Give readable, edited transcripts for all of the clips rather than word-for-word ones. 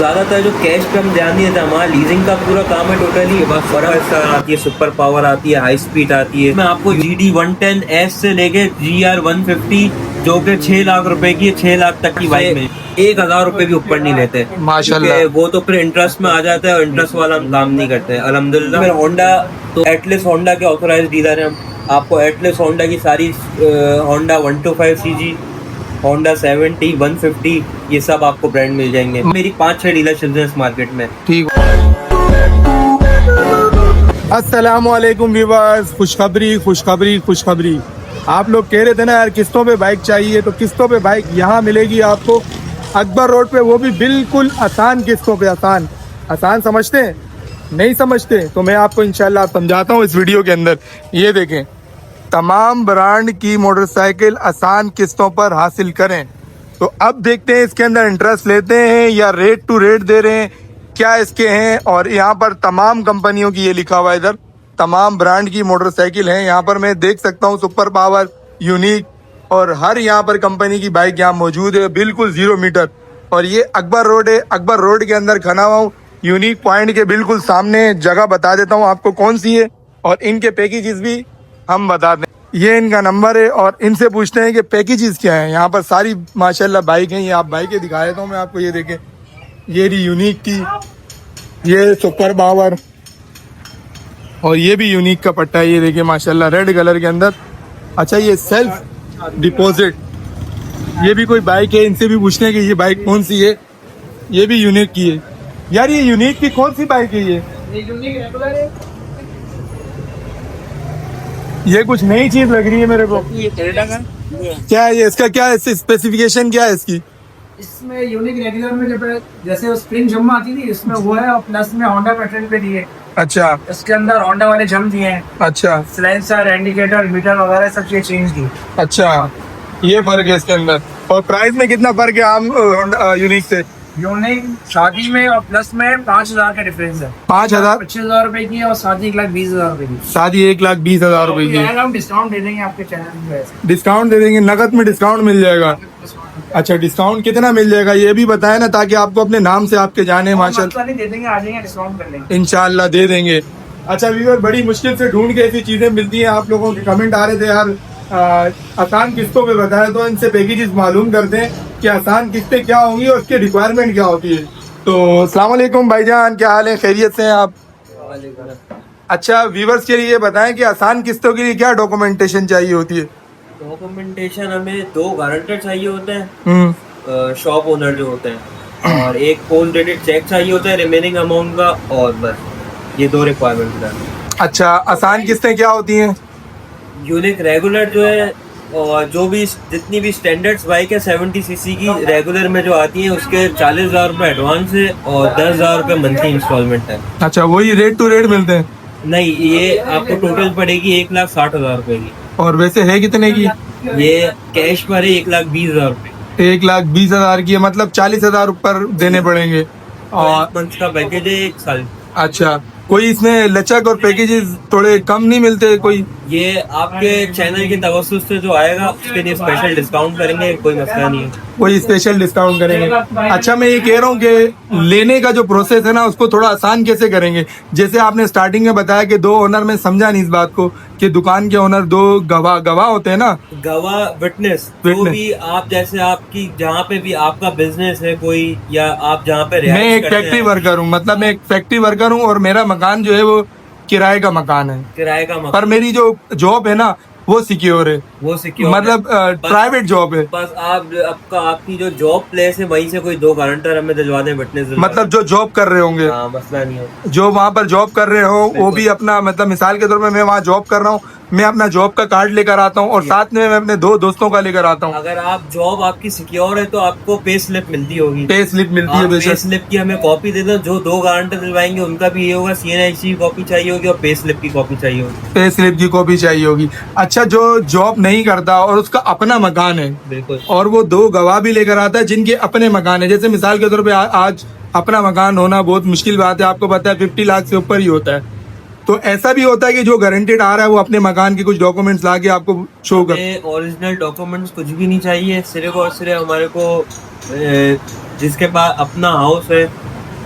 ज्यादातर जो कैश पे हम ध्यान नहीं देते, हमारा लीजिंग का पूरा काम है टोटली। बस आती है, सुपर पावर आती है, हाई स्पीड आती है। मैं आपको GD 110S से लेके GR 150 जो कि 6 लाख रुपए की, 6 लाख तक की बाइक में 1,000 रुपए भी ऊपर नहीं लेते माशाल्लाह। वो तो फिर इंटरेस्ट में आ जाता है और इंटरेस्ट वाला हम काम नहीं करते अल्हम्दुलिल्लाह। फिर होंडा तो एटलस होंडा के ऑथोराइज डीलर हैं हम। आपको एटलस होंडा की सारी होंडा 125cc, होंडा 70, 150 ये सब आपको ब्रांड मिल जाएंगे। मेरी 5-6 डीलरशिप है इस मार्केट में। ठीक। अस्सलामुअलैकुम व्यूअर्स, खुशखबरी खुशखबरी खुशखबरी। आप लोग कह रहे थे ना यार किस्तों पे बाइक चाहिए, तो किस्तों पे बाइक यहाँ मिलेगी आपको अकबर रोड पे, वो भी बिल्कुल आसान किस्तों पे। आसान समझते हैं? नहीं समझते तो मैं आपको इंशाल्लाह समझाता हूँ इस वीडियो के अंदर। ये देखें, तमाम ब्रांड की मोटरसाइकिल आसान किस्तों पर हासिल करें। तो अब देखते हैं इसके अंदर इंटरेस्ट लेते हैं या रेट टू रेट दे रहे हैं, क्या इसके हैं। और यहाँ पर तमाम कंपनियों की ये लिखा हुआ है, इधर तमाम ब्रांड की मोटरसाइकिल हैं। यहाँ पर मैं देख सकता हूँ सुपर पावर, यूनिक और हर यहाँ पर कंपनी की बाइक यहाँ मौजूद है, बिल्कुल 0 मीटर। और ये अकबर रोड है, अकबर रोड के अंदर खड़ा हुआ हूँ, यूनिक पॉइंट के बिल्कुल सामने। जगह बता देता हूँ आपको कौन सी है और इनके पैकेजेस भी हम बता दें। ये इनका नंबर है और इनसे पूछते हैं कि पैकेजेस क्या हैं। यहाँ पर सारी माशाल्लाह बाइक हैं। ये आप बाइकें दिखा देता हूँ मैं आपको। ये देखें, ये रही यूनिक की, ये सुपर पावर और ये भी यूनिक का पट्टा है। ये देखिए माशाल्लाह रेड कलर के अंदर। अच्छा, ये सेल्फ डिपॉजिट, ये भी कोई बाइक है। इनसे भी पूछते हैं कि ये बाइक कौन सी है। ये भी यूनिक की है। यार ये यूनिक की कौन सी बाइक है? ये यूनिक रेगुलर है। ये कुछ नई चीज लग रही है मेरे को। ये टोयोटा का क्या है ये? इसका क्या है, स्पेसिफिकेशन क्या है इसकी? इसमें यूनिक रेगुलर में जैसे वो स्प्रिंग जम आती थी, इसमें वो है। और प्लस में होंडा पैटर्न पे दिए। अच्छा इसके अंदर होंडा वाले जम दिए हैं। अच्छा साइलेंसर, इंडिकेटर, मीटर वगैरह सब चीज चेंज की। अच्छा, ये फर्क है इसके अंदर। और प्राइस में कितना फर्क है आम यूनिक से? यूनिक शादी में और प्लस में 5,000 का डिफरेंस है। 5,000? 25,000 रुपए की है और शादी 1,20,000 रुपए की। शादी 1,20,000 रुपए की है। हम डिस्काउंट दे देंगे आपके चैनल पे। डिस्काउंट दे देंगे? नकद में डिस्काउंट मिल जाएगा? अच्छा, डिस्काउंट कितना मिल जाएगा ये भी बताए ना, ताकि आपको अपने नाम से आपके जाने। माशाल्लाह दे देंगे, आ जाएंगे, डिस्काउंट कर लेंगे इंशाल्लाह दे देंगे। अच्छा व्यूअर, बड़ी मुश्किल से ढूंढ के ऐसी चीजें मिलती हैं। आप लोगों के कमेंट आ रहे थे यार आसान किस्तों पे बताया, तो इनसे पैकेजेस मालूम करते हैं कि आसान किस्तें क्या होंगी और उसकी रिक्वायरमेंट क्या होती है। तो अस्सलाम वालेकुम भाईजान, क्या हाल है? खैरियत से हैं आप? अच्छा, व्यूअर्स के लिए बताएं कि आसान किस्तों के लिए क्या डॉक्यूमेंटेशन चाहिए होती है? डॉक्यूमेंटेशन हमें 2 गारंटर चाहिए होते हैं, शॉप ओनर जो होते हैं, और एक पोल डेटेड चेक चाहिए होता है रिमेनिंग अमाउंट का, और बस ये 2 रिक्वायरमेंट है। अच्छा, आसान किस्तें क्या होती हैं? यूनिक रेगुलर जो है, और जो भी जितनी भी स्टैंडर्ड्स बाइक है 70cc की रेगुलर में जो आती है, उसके 40,000 रुपये एडवांस है और 10,000 रुपये मंथली इंस्टॉलमेंट है। अच्छा, वही रेट टू रेट मिलते हैं? नहीं, ये आपको टोटल पड़ेगी 1,60,000 रुपये की। और वैसे है कितने की? ये कैश पर है 1,20,000 रुपये। 1,20,000 की है, मतलब 40,000 ऊपर देने पड़ेंगे। और मंथ का पैकेज है 1 साल। अच्छा, कोई इसमें लचक और पैकेजेस थोड़े कम नहीं मिलते कोई? ये आपके चैनल की तवज्जुह से जो आएगा उसके लिए स्पेशल डिस्काउंट करेंगे, कोई मसला नहीं है। कोई स्पेशल डिस्काउंट करेंगे? अच्छा, मैं ये कह रहा हूँ कि लेने का जो प्रोसेस है ना, उसको थोड़ा आसान कैसे करेंगे? जैसे आपने स्टार्टिंग में बताया कि 2 ओनर, में समझा नहीं इस बात को कि दुकान के ओनर 2 गवाह होते हैं ना? गवाह, विटनेस, जो भी आप, जैसे आपकी जहाँ पे भी आपका बिजनेस है कोई, या आप जहाँ पे मैं एक फैक्ट्री वर्कर हूँ, मतलब मैं एक फैक्ट्री वर्कर हूँ और मेरा मकान जो है वो किराए का मकान है। किराए का मकान, पर मेरी जो जॉब है ना वो सिक्योर है, वो सिक्योर मतलब प्राइवेट जॉब है। बस आपकी जो जॉब प्लेस है वहीं से कोई 2 गारंटर हमें दिलवा दें, विटनेस, मतलब जो जॉब कर रहे होंगे। हाँ, मसला नहीं है। जो वहाँ पर जॉब कर रहे हो वो भी अपना, मतलब मिसाल के तौर पे मैं वहाँ जॉब कर रहा हूँ, मैं अपना जॉब का कार्ड लेकर आता हूँ और साथ में मैं अपने 2 दोस्तों का लेकर आता हूँ। अगर आप जॉब आपकी सिक्योर है तो आपको पे स्लिप मिलती होगी। पे स्लिप मिलती है? पे स्लिप की हमें कॉपी दे दो। जो 2 गारंटर दिलवाएंगे उनका भी ये होगा, CNIC की कॉपी चाहिए होगी और पे स्लिप की कॉपी चाहिए होगी। पे स्लिप की कॉपी चाहिए होगी। अच्छा, जो जॉब नहीं करता और उसका अपना मकान है, बिल्कुल, और वो 2 गवाह भी लेकर आता है जिनके अपने मकान है, जैसे मिसाल के तौर पे आज अपना मकान होना बहुत मुश्किल बात है, आपको पता है 50 लाख से ऊपर ही होता है। तो ऐसा भी होता है कि जो गारंटेड आ रहा है वो अपने मकान के कुछ डॉक्यूमेंट्स लाके आपको शो कर? ओरिजिनल डॉक्यूमेंट्स कुछ भी नहीं चाहिए, सिर्फ और सिर्फ हमारे को जिसके पास अपना हाउस है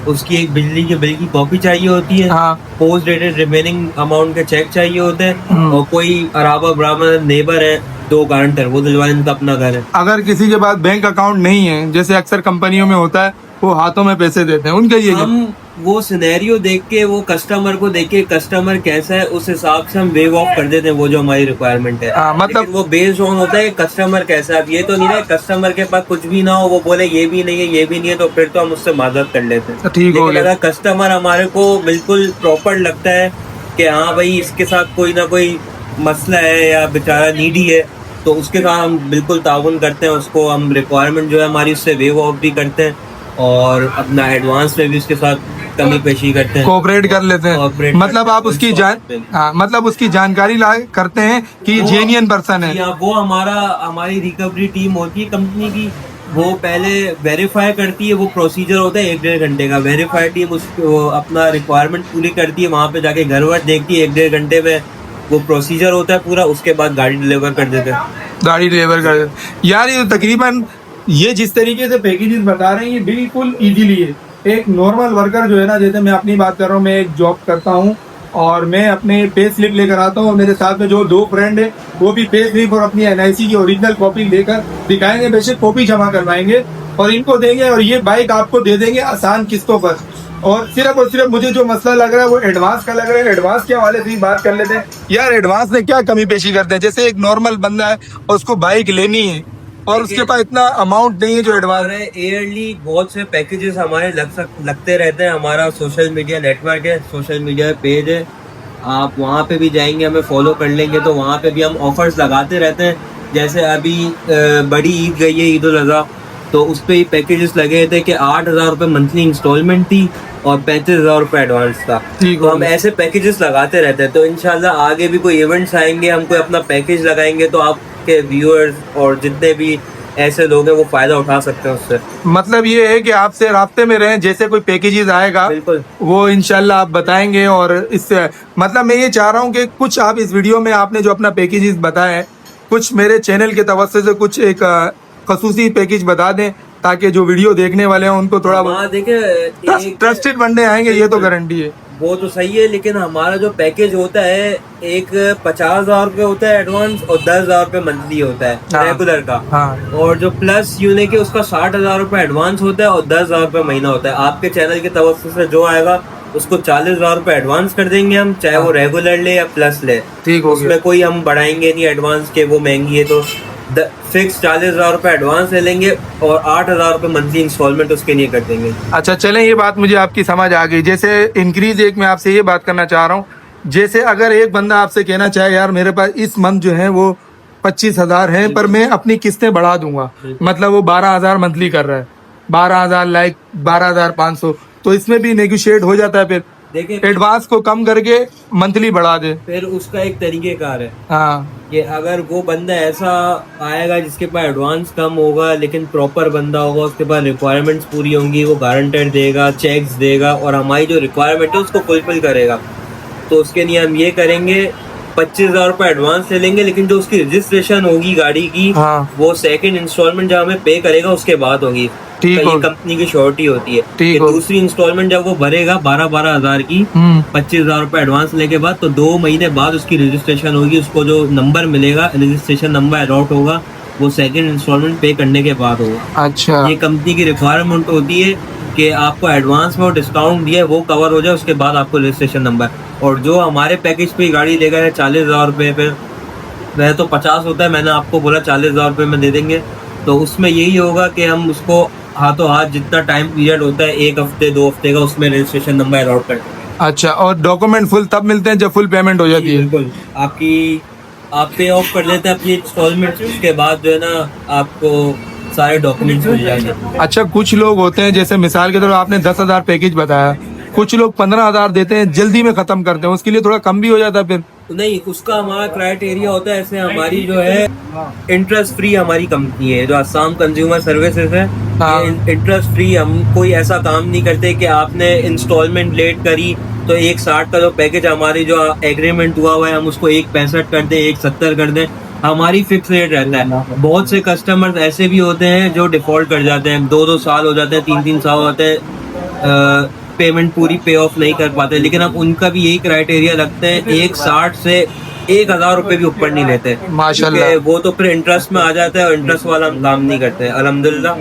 उसकी एक बिजली के बिल की कॉपी चाहिए होती है, हाँ। पोस्ट डेटेड रिमेनिंग अमाउंट के चेक चाहिए होते हैं, और कोई अराबा ब्राह्मण नेबर है 2 गारंटर, वो दिलवा इनका अपना घर है। अगर किसी के पास बैंक अकाउंट नहीं है, जैसे अक्सर कंपनियों में होता है, वो हाथों में पैसे देते हैं, उनका ये हम वो सिनेरियो देख के, वो कस्टमर को देख के, कस्टमर कैसा है उस हिसाब से हम वेव ऑफ कर देते हैं वो जो हमारी रिक्वायरमेंट है। मतलब लेकिन वो बेस्ड ऑन होता है कस्टमर कैसा है। अब ये तो नहीं है कस्टमर के पास कुछ भी ना हो, वो बोले ये भी नहीं है ये भी नहीं है, तो फिर तो हम उससे मदद कर लेते हैं। ठीक हो लेकिन गया। अगर कस्टमर हमारे को बिल्कुल प्रॉपर लगता है कि हाँ भाई इसके साथ कोई ना कोई मसला है या बेचारा नीडी है, तो उसके साथ हम बिल्कुल ताउन करते हैं, उसको हम रिक्वायरमेंट जो है हमारी उससे वेव ऑफ भी करते हैं, और अपना एडवांस में भी उसके साथ कमी पेशी करते हैं, कोऑपरेट कर लेते हैं। Cooperate मतलब करते आप हैं, उसकी बिल्कुल। हाँ, मतलब उसकी जानकारी ला करते हैं कि वो- जेन्युइन पर्सन है। या वो हमारी रिकवरी टीम होती है कंपनी की, वो पहले वेरीफाई करती है, वो प्रोसीजर होता है 1-1.5 घंटे का। वेरीफाई टीम उसको अपना रिक्वायरमेंट पूरी करती है, वहाँ पे जाके घर वर देखती है, 1-1.5 घंटे में वो प्रोसीजर होता है पूरा, उसके बाद गाड़ी डिलीवर कर देते हैं। गाड़ी डिलीवर कर देते हैं। यार ये तकरीबन ये जिस तरीके से पैकेजेस बता रहे हैं, ये बिल्कुल इजीली है। एक नॉर्मल वर्कर जो है ना, जैसे मैं अपनी बात कर रहा हूँ, मैं एक जॉब करता हूँ और मैं अपने पे स्लिप लेकर आता हूँ, मेरे साथ में जो 2 फ्रेंड है वो भी पे स्लिप और अपनी NIC की ओरिजिनल कॉपी लेकर दिखाएंगे, बेशक कॉपी जमा करवाएंगे और इनको देंगे, और ये बाइक आपको दे देंगे आसान किस्तों पर। और सिर्फ मुझे जो मसला लग रहा है वो एडवांस का लग रहा है। एडवांस के हवाले से ही बात कर लेते हैं। यार एडवांस में क्या कमी पेशी करते हैं? जैसे एक नॉर्मल बंदा है और उसको बाइक लेनी है और उसके पास इतना अमाउंट नहीं है जो एडवांस है। ईयरली बहुत से पैकेजेस हमारे लगते रहते हैं। हमारा सोशल मीडिया नेटवर्क है, सोशल मीडिया पेज है, आप वहाँ पे भी जाएंगे, हमें फॉलो कर लेंगे तो वहाँ पे भी हम ऑफर्स लगाते रहते हैं। जैसे अभी बड़ी ईद गई है, ईद उल अज़हा, तो उस पर ही पैकेजेस लगे थे कि 8,000 रुपये मंथली इंस्टॉलमेंट थी और 35,000 रुपये एडवांस था। तो हम ऐसे पैकेजेस लगाते रहते हैं। तो इंशाल्लाह आगे भी कोई इवेंट्स आएंगे, हम कोई अपना पैकेज लगाएंगे तो आपके व्यूअर्स और जितने भी ऐसे लोग हैं वो फायदा उठा सकते हैं उससे। मतलब ये है कि आपसे राब्ते में रहें, जैसे कोई पैकेजेस आएगा बिल्कुल, वो इंशाल्लाह आप बताएंगे। और इससे मतलब मैं ये चाह रहा हूँ कि कुछ आप इस वीडियो में आपने जो अपना पैकेजेस बताए, कुछ मेरे चैनल के तवज्जो से कुछ एक खसूसी पैकेज बता दें, ताकि जो वीडियो देखने वाले हैं उनको थोड़ा वहाँ देखे ट्रस्टेड बंदे आएंगे, ये तो गारंटी है। वो तो सही है, लेकिन हमारा जो पैकेज होता है एक 50,000 रुपये होता है एडवांस और 10,000 रुपये मंथली होता है हाँ। रेगुलर का। हाँ। और जो प्लस यूनिक है उसका 60,000 रुपये एडवांस होता है और 10,000 रुपये महीना होता है। आपके चैनल के तवज्जो से जो आएगा उसको 40,000 रुपये एडवांस कर देंगे हम, चाहे वो रेगुलर ले या प्लस ले। ठीक हो गया। उसमें कोई हम बढ़ाएंगे नहीं एडवांस के, वो महंगी है तो फिक्स 40,000 रुपये एडवांस ले लेंगे और 8,000 रुपये मंथली इंस्टॉलमेंट उसके लिए कर देंगे। अच्छा चलें, ये बात मुझे आपकी समझ आ गई। जैसे इंक्रीज एक मैं आपसे ये बात करना चाह रहा हूँ, जैसे अगर एक बंदा आपसे कहना चाहे यार मेरे पास इस मंथ जो है वो 25,000 है, पर मैं अपनी किस्तें बढ़ा दूंगा, मतलब वो 12,000 मंथली कर रहा है, 12,000 लाइक 12,500, तो इसमें भी नेगोशिएट हो जाता है। फिर देखिए एडवांस को कम करके मंथली बढ़ा दे। फिर उसका एक तरीकेकार है हाँ, कि अगर वो बंदा ऐसा आएगा जिसके पास एडवांस कम होगा लेकिन प्रॉपर बंदा होगा, उसके पास रिक्वायरमेंट्स पूरी होंगी, वो गारंटर देगा, चेक्स देगा और हमारी जो रिक्वायरमेंट है उसको फुलफिल करेगा, तो उसके लिए हम ये करेंगे 25,000 रुपये एडवांस ले लेंगे, लेकिन जो उसकी रजिस्ट्रेशन होगी गाड़ी की हाँ। वो सेकंड इंस्टॉलमेंट जब हमें पे करेगा उसके बाद होगी। ठीक तो हो। ये कंपनी की श्योरिटी होती है ठीक कि हो। दूसरी इंस्टॉलमेंट जब वो भरेगा 12,000 की 25,000 रुपये एडवांस लेने के बाद, तो 2 महीने बाद उसकी रजिस्ट्रेशन होगी, उसको जो नंबर मिलेगा रजिस्ट्रेशन नंबर अलॉट होगा वो सेकंड इंस्टॉलमेंट पे करने के बाद होगा। अच्छा। ये कंपनी की रिक्वायरमेंट होती है कि आपको एडवांस में डिस्काउंट दिया है वो कवर हो जाए, उसके बाद आपको रजिस्ट्रेशन नंबर। और जो हमारे पैकेज पे गाड़ी लेगा है 40,000 रुपये पे, वह तो 50 होता है, मैंने आपको बोला 40,000 रुपये में दे देंगे, तो उसमें यही होगा कि हम उसको हाथों हाथ जितना टाइम पीरियड होता है 1 हफ्ते 2 हफ्ते का, उसमें रजिस्ट्रेशन नंबर अलॉट कर देंगे। अच्छा, और डॉक्यूमेंट फुल तब मिलते हैं जब फुल पेमेंट हो जाती है? बिल्कुल, आप पे ऑफ कर लेते हैं अपनी इंस्टॉलमेंट, उसके बाद जो है ना आपको सारे डॉक्यूमेंट्स मिल जाएंगे। अच्छा, कुछ लोग होते हैं, जैसे मिसाल के तौर पर आपने 10,000 पैकेज बताया, कुछ लोग 15,000 देते हैं, जल्दी में खत्म करते हैं, उसके लिए थोड़ा कम भी हो जाता है फिर? नहीं, उसका हमारा क्राइटेरिया होता है, ऐसे हमारी जो है इंटरेस्ट फ्री हमारी कंपनी है जो आसाम कंज्यूमर सर्विसेज है। हाँ। इंटरेस्ट फ्री, हम कोई ऐसा काम नहीं करते कि आपने इंस्टॉलमेंट लेट करी तो 1,60 का जो पैकेज हमारी जो एग्रीमेंट हुआ है हम उसको 1,65 कर दें, 1,70 कर दें, हमारी फिक्स रेट रहता है। बहुत से कस्टमर्स ऐसे भी होते हैं जो डिफॉल्ट कर जाते हैं, 2-2 साल हो जाते हैं, 3-3 साल हो जाते हैं, पेमेंट पूरी पे ऑफ नहीं कर पाते, लेकिन अब उनका भी यही क्राइटेरिया रखते हैं, 160 से 1000 रुपये भी ऊपर नहीं लेते माशाल्लाह। क्योंकि वो तो फिर इंटरेस्ट में आ जाता है और इंटरेस्ट वाला हम काम नहीं करते अल्हम्दुलिल्लाह।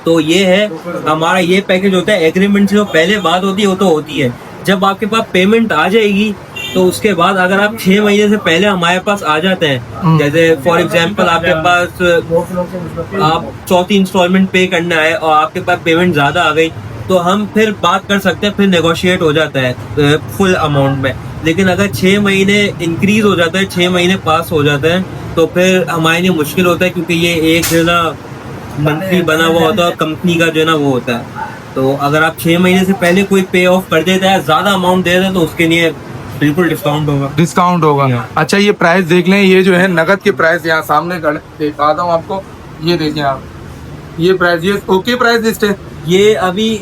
तो ये है हमारा ये पैकेज होता है। एग्रीमेंट से जो पहले बात होती है वो तो होती है, जब आपके पास पेमेंट आ जाएगी तो उसके बाद अगर आप 6 महीने से पहले हमारे पास आ जाते हैं, जैसे फॉर एग्जांपल आपके पास आप चौथी इंस्टॉलमेंट पे करना है और आपके पास पेमेंट ज्यादा आ गई, तो हम फिर बात कर सकते हैं, फिर नेगोशिएट हो जाता है फुल अमाउंट में। लेकिन अगर 6 महीने इंक्रीज हो जाता है, 6 महीने पास हो जाते हैं, तो फिर हमारे लिए मुश्किल होता है, क्योंकि ये एक जो ना मंथली बना हुआ होता है कंपनी का जो ना वो होता है। तो अगर आप 6 महीने से पहले कोई पे ऑफ कर देता है, ज्यादा अमाउंट दे देता है, तो उसके लिए बिल्कुल डिस्काउंट होगा। अच्छा ये प्राइस देख लें, ये जो है नगद के प्राइस यहाँ सामने दिखाता हूँ आपको, ये देखें आप, ये प्राइस, ये ओके प्राइस लिस्ट है। ये अभी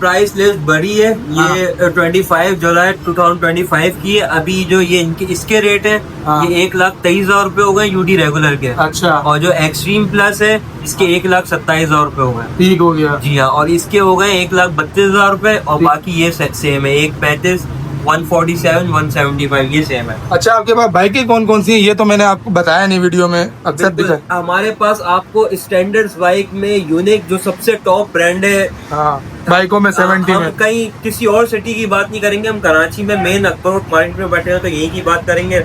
प्राइस लिस्ट बढ़ी है, ये 25 जुलाई 2025 की है। अभी जो ये इसके रेट है, ये 1,23,000 रुपए हो गए यूडी रेगुलर के। अच्छा। और जो एक्सट्रीम प्लस है इसके 1,27,000 रुपए हो गए। ठीक हो गया। जी हाँ, और इसके हो गए 1,32,000 रुपए, और बाकी ये सेम है, 1,35,000, 147, 175 ये सेम है। अच्छा आपके पास बाइकें कौन कौन सी हैं, ये तो मैंने आपको बताया नहीं वीडियो में, अक्सर दिखा। हमारे पास आपको स्टैंडर्ड्स बाइक में यूनिक जो सबसे टॉप ब्रांड है, हाँ बाइकों में 70 हम में। कहीं किसी और सिटी की बात नहीं करेंगे, हम कराची में मेन अकबर मार्केट में बैठे हैं तो यही की बात करेंगे।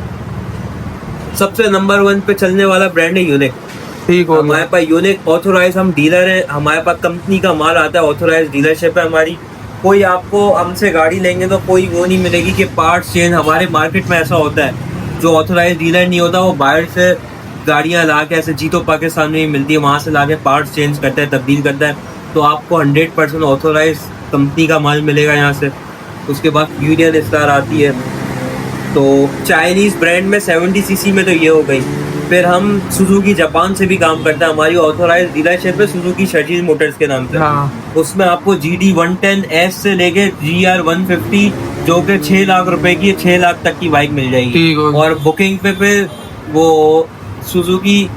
सबसे नंबर 1 पे चलने वाला ब्रांड है यूनिक। ठीक हो हमारे पास यूनिक ऑथोराइज, हम डीलर हैं, हमारे पास कंपनी का माल आता है, ऑथोराइज डीलरशिप है हमारी। कोई आपको हमसे गाड़ी लेंगे तो कोई वो नहीं मिलेगी कि पार्ट्स चेंज, हमारे मार्केट में ऐसा होता है जो ऑथोराइज डीलर नहीं होता वो बाहर से गाड़ियां ला के, ऐसे जीतो पाकिस्तान में ही मिलती है, वहाँ से ला के पार्ट्स चेंज करता है, तब्दील करता है। तो आपको 100% ऑथोराइज कंपनी का माल मिलेगा यहाँ से। उसके बाद यूनियन स्टार आती है। तो चाइनीज़ ब्रांड में 70 सीसी में तो ये हो गई। फिर हम सुजुकी जापान से भी काम करते हैं, हमारी ऑथोराइज डीलरशिप है सुजुकी शजीज मोटर्स के नाम से। उसमें आपको GD 110S से लेके GR 150 जो कि 6 लाख रुपए की, 6 लाख तक की बाइक मिल जाएगी। और बुकिंग पे फिर वो सुजुकी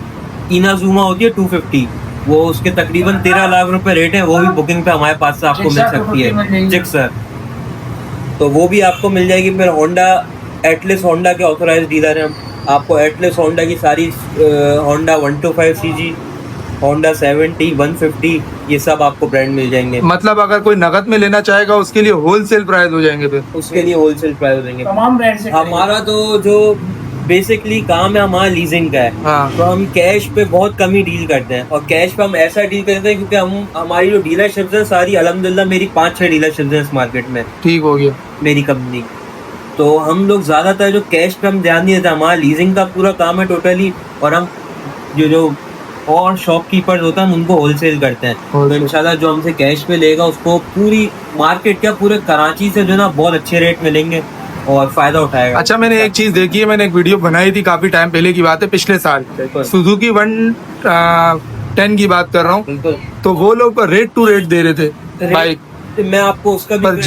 इनाजुमा होती है 250, वो उसके तकरीबन 13 लाख रुपए रेट है, वो भी बुकिंग पे हमारे पास से आपको मिल सकती है। जिक्सर तो वो भी आपको मिल जाएगी। फिर होंडा, एटलस होंडा के ऑथोराइज डीलर हैं हम। आपको एटलस होंडा की सारी होंडा 125 सीजी, होंडा 70, 150 ये सब आपको ब्रांड मिल जाएंगे। मतलब अगर कोई नगद में लेना चाहेगा उसके लिए होलसेल प्राइस हो जाएंगे, फिर उसके लिए होलसेल प्राइस हो जाएंगे तमाम ब्रांड से। हमारा तो जो बेसिकली काम है हमारा लीजिंग का है। हाँ। तो हम कैश पे बहुत कम ही डील करते हैं, और कैश पे हम ऐसा डील करते हैं क्योंकि हमारी जो डीलरशिप्स हैं सारी अल्हम्दुलिल्लाह मेरी 5-6 डीलरशिप्स हैं इस मार्केट में। ठीक हो गया। मेरी कंपनी, तो हम लोग ज़्यादातर जो कैश पे हम ध्यान नहीं देते, हमारा लीजिंग का पूरा काम है टोटली। और हम जो और शॉपकीपर्स होता है हम उनको होलसेल करते हैं। तो इंशाल्लाह जो हमसे कैश पे लेगा उसको पूरी मार्केट क्या पूरे कराची से जो ना बहुत अच्छे रेट में लेंगे और फायदा उठाएगा। अच्छा मैंने एक चीज देखी है, मैंने एक वीडियो बनाई थी काफी टाइम पहले की बात है, पिछले साल सुजुकी 110 की बात कर रहा हूँ। तो वो लोग रेट टू रेट दे रहे थे बाइक। मैं आपको उसका भी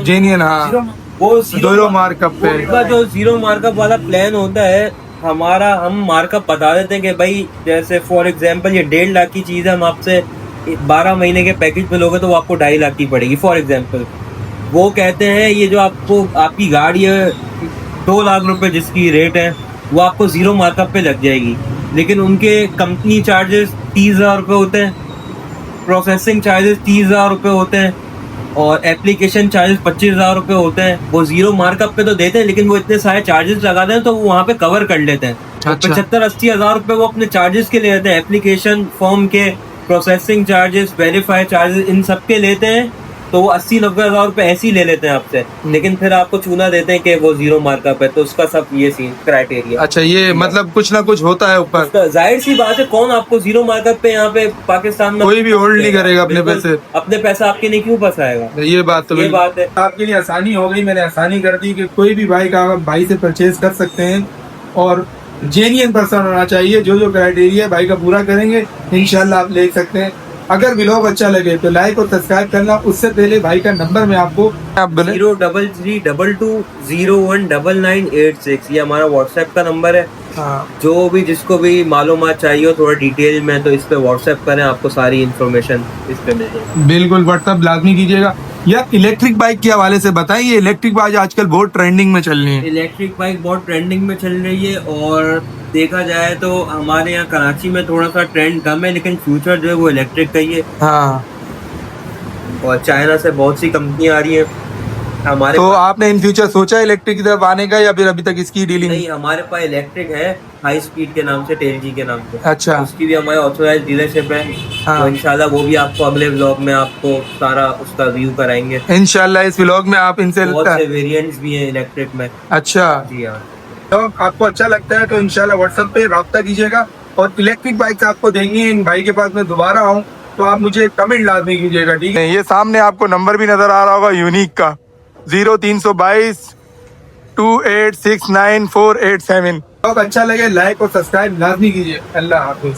जेन्युइन हाँ वो जीरो मार्कअप पे उनका जो जीरो मार्कअप वाला प्लान होता है हमारा, हम मार्कअप बता देते हैं कि भाई जैसे फॉर एग्जांपल ये 1.5 लाख की चीज़ है, हम आपसे 12 महीने के पैकेज पे लोगे तो वो आपको 2.5 लाख की पड़ेगी फॉर एग्जांपल। वो कहते हैं ये जो आपको आपकी गाड़ी है 2 लाख रुपए जिसकी रेट है वो आपको जीरो मार्कअप पे लग जाएगी, लेकिन उनके कंपनी चार्जेस 30,000 रुपये होते हैं, प्रोसेसिंग चार्जेस 30,000 रुपये होते हैं, और एप्लीकेशन चार्जेस 25,000 रुपये होते हैं। वो जीरो मार्कअप पे तो देते हैं लेकिन वो इतने सारे चार्जेस लगाते हैं तो वो वहाँ पे कवर कर लेते हैं। 75-80 हज़ार रुपये वो अपने चार्जेस के ले लेते हैं, एप्लीकेशन फॉर्म के, प्रोसेसिंग चार्जेस, वेरीफाई चार्जेस, इन सब के लेते हैं। तो वो 80-90 हज़ार रुपये ऐसे ही ले लेते हैं आपसे, लेकिन फिर आपको चूना देते हैं कि वो जीरो मार्कअप है, तो उसका सब ये सीन क्राइटेरिया। अच्छा ये मतलब कुछ ना कुछ होता है ऊपर। जाहिर सी बात है कौन आपको जीरो मार्कअप पे यहाँ पे पाकिस्तान में कोई भी होल्ड नहीं करेगा अपने पैसे, अपने पैसा आपके नहीं क्यों फंसाएगा। ये बात तो ये बात है। आपके लिए आसानी हो गई, मैंने आसानी कर दी कि कोई भी बाइक आप भाई से परचेज कर सकते हैं, और जेन्युइन पर्सन होना चाहिए। जो जो क्राइटेरिया भाई का पूरा करेंगे इंशाल्लाह आप ले सकते हैं। अगर व्लॉग अच्छा लगे तो लाइक और सब्सक्राइब करना। उससे पहले भाई का नंबर मैं आपको आप बोले 03322019986 ये हमारा व्हाट्सएप का नंबर है। हाँ जो भी जिसको भी मालूमात चाहिए हो थोड़ा डिटेल में तो इस पे व्हाट्सएप करें, आपको सारी इन्फॉर्मेशन इस पे मिल जाएगी। बिल्कुल व्हाट्सअप लाजमी कीजिएगा। या इलेक्ट्रिक बाइक के हवाले से बताइए, इलेक्ट्रिक बाइक आजकल बहुत ट्रेंडिंग में चल रही है। इलेक्ट्रिक बाइक बहुत ट्रेंडिंग में चल रही है और देखा जाए तो हमारे यहाँ कराची में थोड़ा सा ट्रेंड कम है, लेकिन फ्यूचर जो है वो इलेक्ट्रिक का ही है। हाँ और चाइना से बहुत सी कंपनियां आ रही है हमारे तो आपने इन फ्यूचर सोचा इलेक्ट्रिक की तरफ आने का या फिर अभी तक इसकी डीलिंग? नहीं, हमारे पास इलेक्ट्रिक है हाई स्पीड के नाम से, टेलजी के नाम से। अच्छा उसकी भी हमारी ऑथोराइज डीलरशिप है। हाँ। तो इंशाल्लाह वो भी आपको अगले व्लॉग में आपको सारा उसका व्यू कराएंगे। इंशाल्लाह इस व्लॉग में आप इनसे बहुत से वेरिएंट्स भी हैं इलेक्ट्रिक में। अच्छा जी हाँ। तो आपको अच्छा लगता है तो इंशाल्लाह व्हाट्सएप पे रब्ता कीजिएगा। और इलेक्ट्रिक बाइक आपको देंगी इन भाई के पास मैं दोबारा आऊँ तो आप मुझे कमेंट लाजमी कीजिएगा, ठीक है? ये सामने आपको नंबर भी नजर आ रहा होगा यूनिक का 0322286948 7। तो अच्छा लगे लाइक और सब्सक्राइब लाजमी कीजिए। अल्लाह हाफिज।